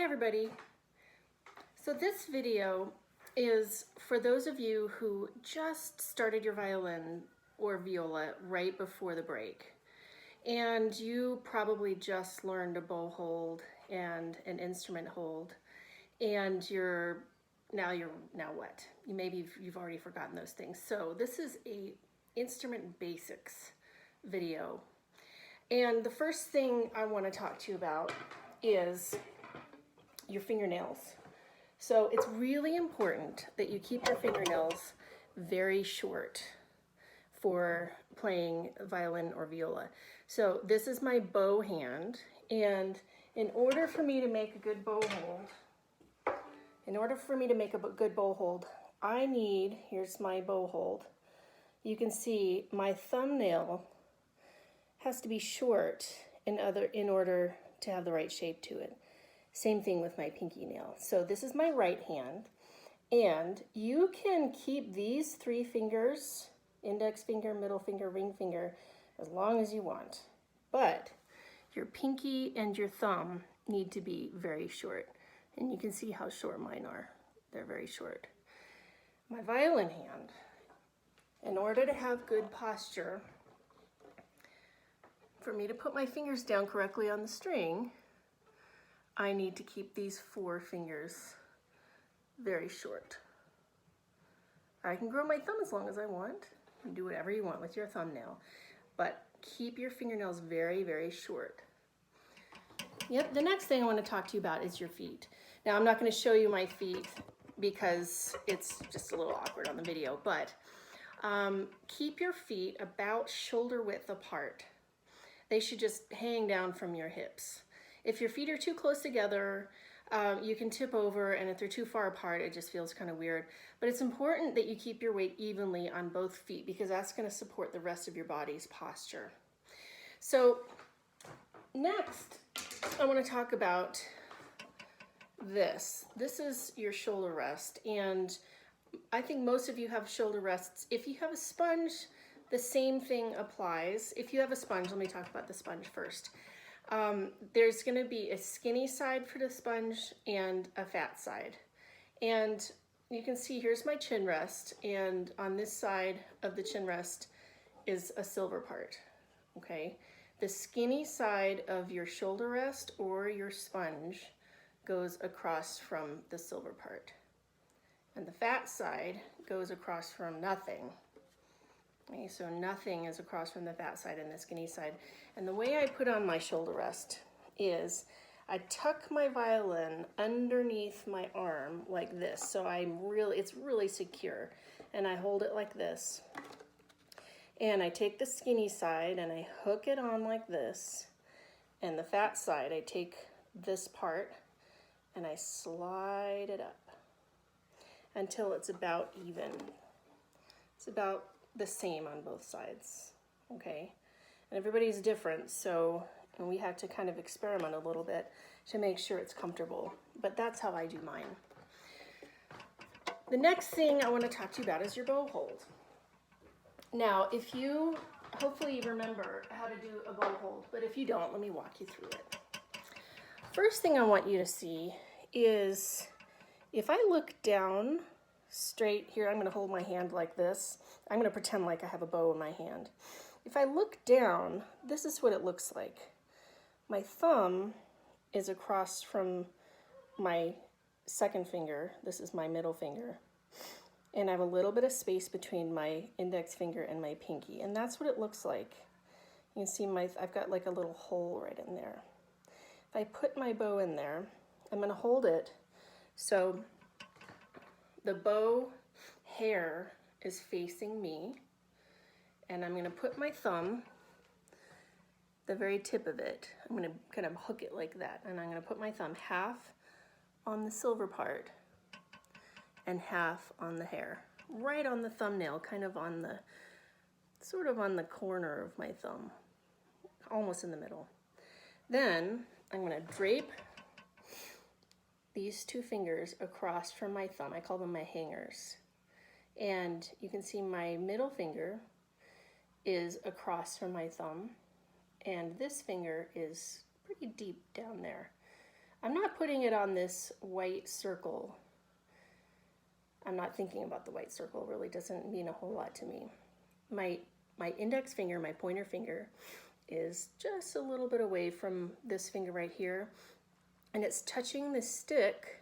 Hi everybody. So this video is for those of you who just started your violin or viola right before the break. And you probably just learned a bow hold and an instrument hold, and now what? You've already forgotten those things. So this is a instrument basics video. And the first thing I want to talk to you about is your fingernails. So it's really important that you keep your fingernails very short for playing violin or viola. So this is my bow hand, and in order for me to make a good bow hold, here's my bow hold. You can see my thumbnail has to be short in order to have the right shape to it. Same thing with my pinky nail. So this is my right hand, and you can keep these three fingers, index finger, middle finger, ring finger, as long as you want. But your pinky and your thumb need to be very short. And you can see how short mine are. They're very short. My violin hand, in order to have good posture, for me to put my fingers down correctly on the string, I need to keep these four fingers very short. I can grow my thumb as long as I want. You can do whatever you want with your thumbnail, but keep your fingernails very, very short. Yep, the next thing I want to talk to you about is your feet. Now, I'm not going to show you my feet because it's just a little awkward on the video, but keep your feet about shoulder width apart. They should just hang down from your hips. If your feet are too close together, you can tip over, and if they're too far apart, it just feels kind of weird. But it's important that you keep your weight evenly on both feet because that's going to support the rest of your body's posture. So next, I want to talk about this. This is your shoulder rest, and I think most of you have shoulder rests. If you have a sponge, the same thing applies. If you have a sponge, let me talk about the sponge first. There's going to be a skinny side for the sponge and a fat side. And you can see here's my chin rest, and on this side of the chin rest is a silver part, okay? The skinny side of your shoulder rest or your sponge goes across from the silver part. And the fat side goes across from nothing. Okay, so nothing is across from the fat side and the skinny side. And the way I put on my shoulder rest is I tuck my violin underneath my arm like this. So it's really secure. And I hold it like this. And I take the skinny side and I hook it on like this. And the fat side, I take this part and I slide it up until it's about even. It's about the same on both sides, okay? And everybody's different, so we have to kind of experiment a little bit to make sure it's comfortable, but that's how I do mine. The next thing I want to talk to you about is your bow hold. Now, hopefully you remember how to do a bow hold, but if you don't, let me walk you through it. First thing I want you to see is if I look down straight here, I'm going to hold my hand like this. I'm going to pretend like I have a bow in my hand. If I look down, this is what it looks like. My thumb is across from my second finger. This is my middle finger. And I have a little bit of space between my index finger and my pinky. And that's what it looks like. You can see I've got like a little hole right in there. If I put my bow in there, I'm going to hold it so the bow hair is facing me, and I'm going to put my thumb, the very tip of it, I'm going to kind of hook it like that, and I'm going to put my thumb half on the silver part and half on the hair, right on the thumbnail, kind of sort of on the corner of my thumb, almost in the middle. Then I'm going to drape these two fingers across from my thumb. I call them my hangers. And you can see my middle finger is across from my thumb, and this finger is pretty deep down there. I'm not putting it on this white circle. I'm not thinking about the white circle. It really doesn't mean a whole lot to me. My index finger, my pointer finger, is just a little bit away from this finger right here, and it's touching the stick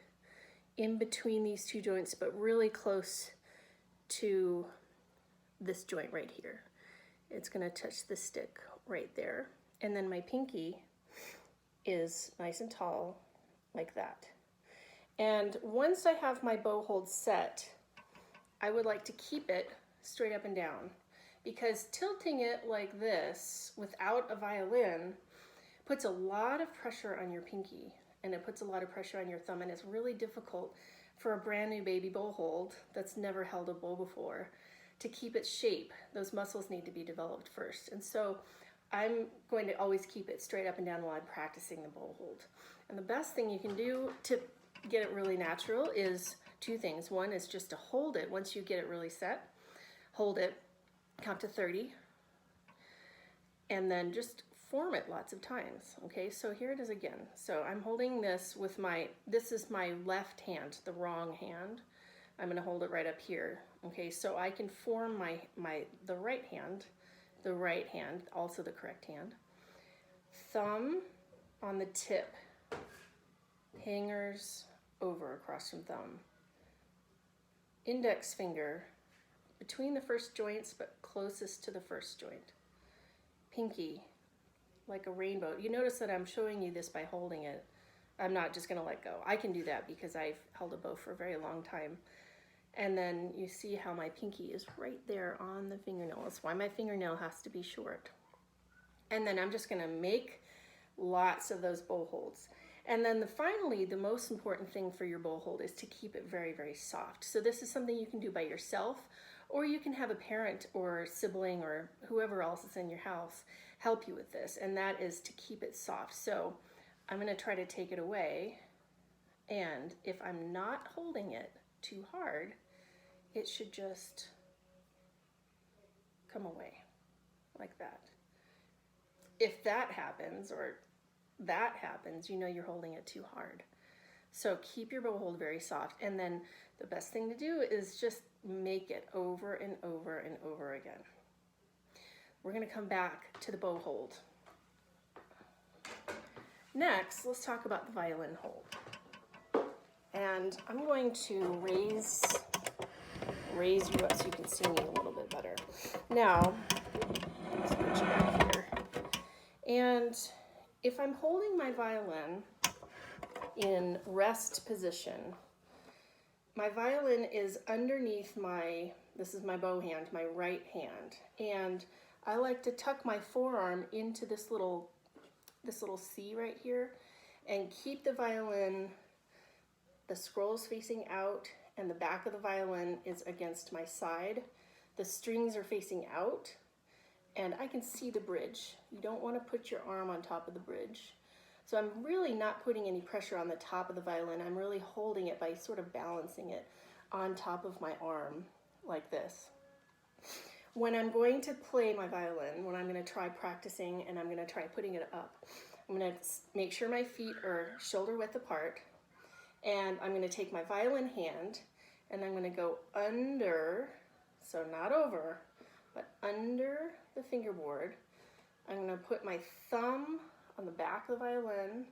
in between these two joints, but really close to this joint right here. It's going to touch the stick right there, and then my pinky is nice and tall like that. And once I have my bow hold set, I would like to keep it straight up and down, because tilting it like this without a violin puts a lot of pressure on your pinky, and it puts a lot of pressure on your thumb, and it's really difficult for a brand new baby bow hold that's never held a bow before to keep its shape. Those muscles need to be developed first. And so I'm going to always keep it straight up and down while I'm practicing the bow hold. And the best thing you can do to get it really natural is two things. One is just to hold it. Once you get it really set, hold it, count to 30, and then just form it lots of times. Okay, so here it is again. So I'm holding this with this is my left hand, the wrong hand. I'm gonna hold it right up here. Okay, so I can form the right hand, also the correct hand. Thumb on the tip, hangers over across from thumb. Index finger between the first joints, but closest to the first joint. Pinky, like a rainbow. You notice that I'm showing you this by holding it. I'm not just gonna let go. I can do that because I've held a bow for a very long time. And then you see how my pinky is right there on the fingernail. That's why my fingernail has to be short. And then I'm just gonna make lots of those bow holds. And then finally, the most important thing for your bow hold is to keep it very, very soft. So this is something you can do by yourself, or you can have a parent or sibling or whoever else is in your house help you with this, and that is to keep it soft. So I'm gonna try to take it away, and if I'm not holding it too hard, it should just come away like that. If that happens, or that happens, you know you're holding it too hard. So keep your bow hold very soft, and then the best thing to do is just make it over and over and over again. We're gonna come back to the bow hold. Next, let's talk about the violin hold. And I'm going to raise you up so you can see me a little bit better. Now, let's put you back here. And if I'm holding my violin in rest position, my violin is underneath this is my bow hand, my right hand. And I like to tuck my forearm into this little C right here and keep the violin, the scrolls facing out, and the back of the violin is against my side. The strings are facing out, and I can see the bridge. You don't want to put your arm on top of the bridge. So I'm really not putting any pressure on the top of the violin. I'm really holding it by sort of balancing it on top of my arm like this. When I'm going to play my violin, when I'm going to try practicing and I'm going to try putting it up, I'm going to make sure my feet are shoulder width apart, and I'm going to take my violin hand and I'm going to go under, so not over, but under the fingerboard. I'm going to put my thumb on the back of the violin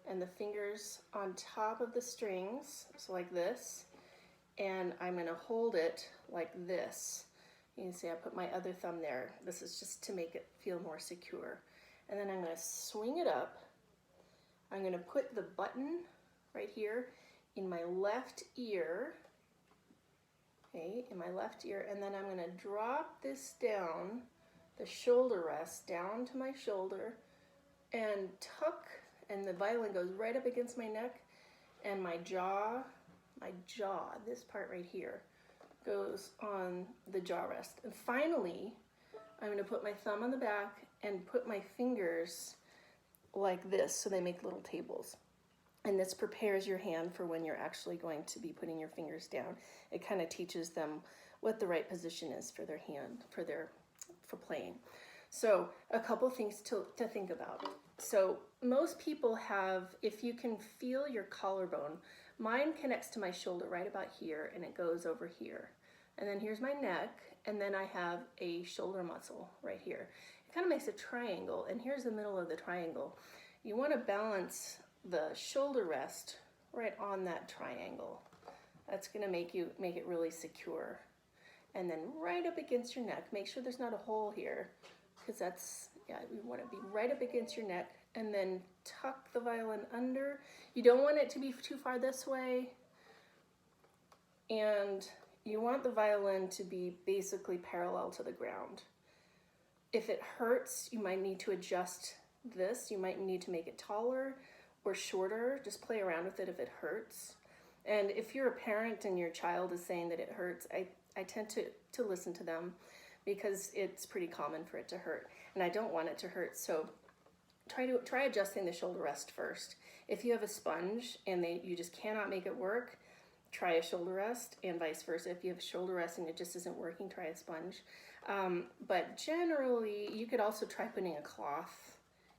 and the fingers on top of the strings, so like this, and I'm going to hold it like this. You can see I put my other thumb there. This is just to make it feel more secure. And then I'm going to swing it up. I'm going to put the button right here in my left ear, okay, in my left ear, and then I'm going to drop this down, the shoulder rest down to my shoulder, and tuck, and the violin goes right up against my neck, and my jaw, this part right here, goes on the jaw rest. And finally, I'm going to put my thumb on the back and put my fingers like this so they make little tables. And this prepares your hand for when you're actually going to be putting your fingers down. It kind of teaches them what the right position is for their hand, for playing. So a couple things to think about. So most people have, if you can feel your collarbone, mine connects to my shoulder right about here and it goes over here. And then here's my neck, and then I have a shoulder muscle right here. It kind of makes a triangle, and here's the middle of the triangle. You want to balance the shoulder rest right on that triangle. That's going to make it really secure. And then right up against your neck, make sure there's not a hole here, because that's, yeah, you want to be right up against your neck, and then tuck the violin under. You don't want it to be too far this way, and you want the violin to be basically parallel to the ground. If it hurts, you might need to adjust this. You might need to make it taller or shorter. Just play around with it if it hurts. And if you're a parent and your child is saying that it hurts, I tend to listen to them, because it's pretty common for it to hurt, and I don't want it to hurt. So try adjusting the shoulder rest first. If you have a sponge and you just cannot make it work, try a shoulder rest, and vice versa. If you have a shoulder rest and it just isn't working, try a sponge. But generally, you could also try putting a cloth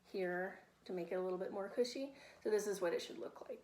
here to make it a little bit more cushy. So this is what it should look like.